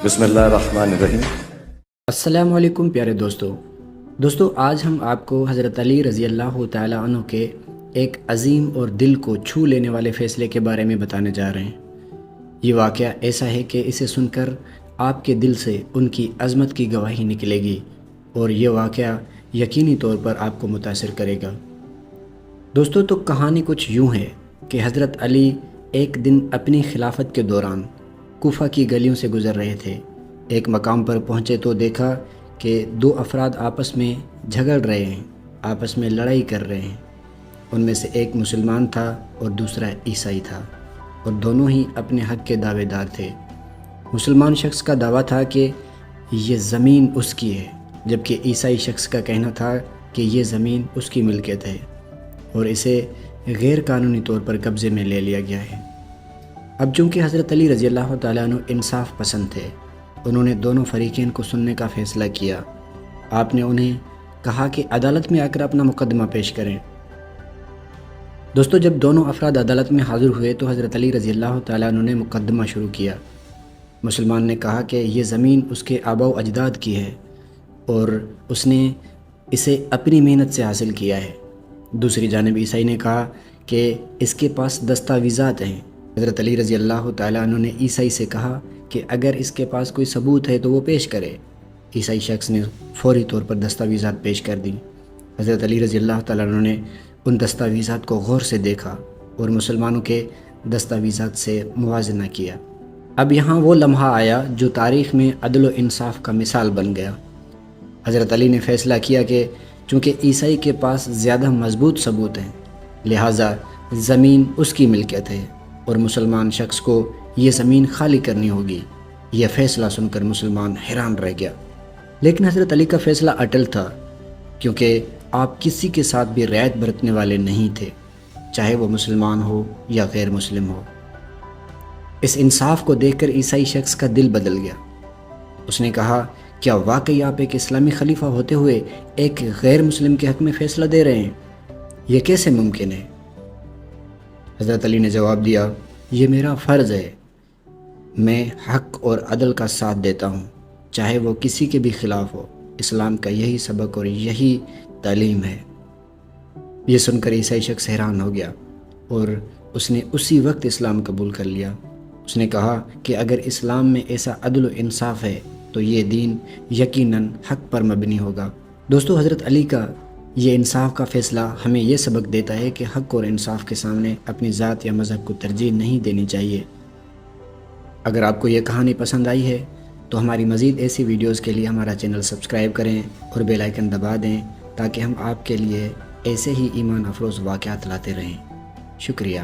بسم اللہ الرحمن الرحیم۔ السلام علیکم پیارے دوستو آج ہم آپ کو حضرت علی رضی اللہ تعالیٰ عنہ کے ایک عظیم اور دل کو چھو لینے والے فیصلے کے بارے میں بتانے جا رہے ہیں۔ یہ واقعہ ایسا ہے کہ اسے سن کر آپ کے دل سے ان کی عظمت کی گواہی نکلے گی اور یہ واقعہ یقینی طور پر آپ کو متاثر کرے گا۔ دوستو تو کہانی کچھ یوں ہے کہ حضرت علی ایک دن اپنی خلافت کے دوران کوفہ کی گلیوں سے گزر رہے تھے۔ ایک مقام پر پہنچے تو دیکھا کہ دو افراد آپس میں جھگڑ رہے ہیں، آپس میں لڑائی کر رہے ہیں۔ ان میں سے ایک مسلمان تھا اور دوسرا عیسائی تھا، اور دونوں ہی اپنے حق کے دعوے دار تھے۔ مسلمان شخص کا دعویٰ تھا کہ یہ زمین اس کی ہے، جبکہ عیسائی شخص کا کہنا تھا کہ یہ زمین اس کی ملکیت ہے اور اسے غیر قانونی طور پر قبضے میں لے لیا گیا ہے۔ اب چونکہ حضرت علی رضی اللہ تعالیٰ عنہ انصاف پسند تھے، انہوں نے دونوں فریقین کو سننے کا فیصلہ کیا۔ آپ نے انہیں کہا کہ عدالت میں آ کر اپنا مقدمہ پیش کریں۔ دوستو جب دونوں افراد عدالت میں حاضر ہوئے تو حضرت علی رضی اللہ تعالیٰ عنہ نے مقدمہ شروع کیا۔ مسلمان نے کہا کہ یہ زمین اس کے آباء و اجداد کی ہے اور اس نے اسے اپنی محنت سے حاصل کیا ہے۔ دوسری جانب عیسائی نے کہا کہ اس کے پاس دستاویزات ہیں۔ حضرت علی رضی اللہ تعالیٰ عنہ نے عیسائی سے کہا کہ اگر اس کے پاس کوئی ثبوت ہے تو وہ پیش کرے۔ عیسائی شخص نے فوری طور پر دستاویزات پیش کر دیں۔ حضرت علی رضی اللہ تعالیٰ عنہ نے ان دستاویزات کو غور سے دیکھا اور مسلمانوں کے دستاویزات سے موازنہ کیا۔ اب یہاں وہ لمحہ آیا جو تاریخ میں عدل و انصاف کا مثال بن گیا۔ حضرت علی نے فیصلہ کیا کہ چونکہ عیسائی کے پاس زیادہ مضبوط ثبوت ہیں، لہٰذا زمین اس کی ملکیت ہے اور مسلمان شخص کو یہ زمین خالی کرنی ہوگی۔ یہ فیصلہ سن کر مسلمان حیران رہ گیا، لیکن حضرت علی کا فیصلہ اٹل تھا، کیونکہ آپ کسی کے ساتھ بھی رعایت برتنے والے نہیں تھے، چاہے وہ مسلمان ہو یا غیر مسلم ہو۔ اس انصاف کو دیکھ کر عیسائی شخص کا دل بدل گیا۔ اس نے کہا، کیا واقعی آپ ایک اسلامی خلیفہ ہوتے ہوئے ایک غیر مسلم کے حق میں فیصلہ دے رہے ہیں؟ یہ کیسے ممکن ہے؟ حضرت علی نے جواب دیا، یہ میرا فرض ہے۔ میں حق اور عدل کا ساتھ دیتا ہوں، چاہے وہ کسی کے بھی خلاف ہو۔ اسلام کا یہی سبق اور یہی تعلیم ہے۔ یہ سن کر عیسائی شخص حیران ہو گیا اور اس نے اسی وقت اسلام قبول کر لیا۔ اس نے کہا کہ اگر اسلام میں ایسا عدل و انصاف ہے تو یہ دین یقیناً حق پر مبنی ہوگا۔ دوستو حضرت علی کا یہ انصاف کا فیصلہ ہمیں یہ سبق دیتا ہے کہ حق اور انصاف کے سامنے اپنی ذات یا مذہب کو ترجیح نہیں دینی چاہیے۔ اگر آپ کو یہ کہانی پسند آئی ہے تو ہماری مزید ایسی ویڈیوز کے لیے ہمارا چینل سبسکرائب کریں اور بیل آئیکن دبا دیں تاکہ ہم آپ کے لیے ایسے ہی ایمان افروز واقعات لاتے رہیں۔ شکریہ۔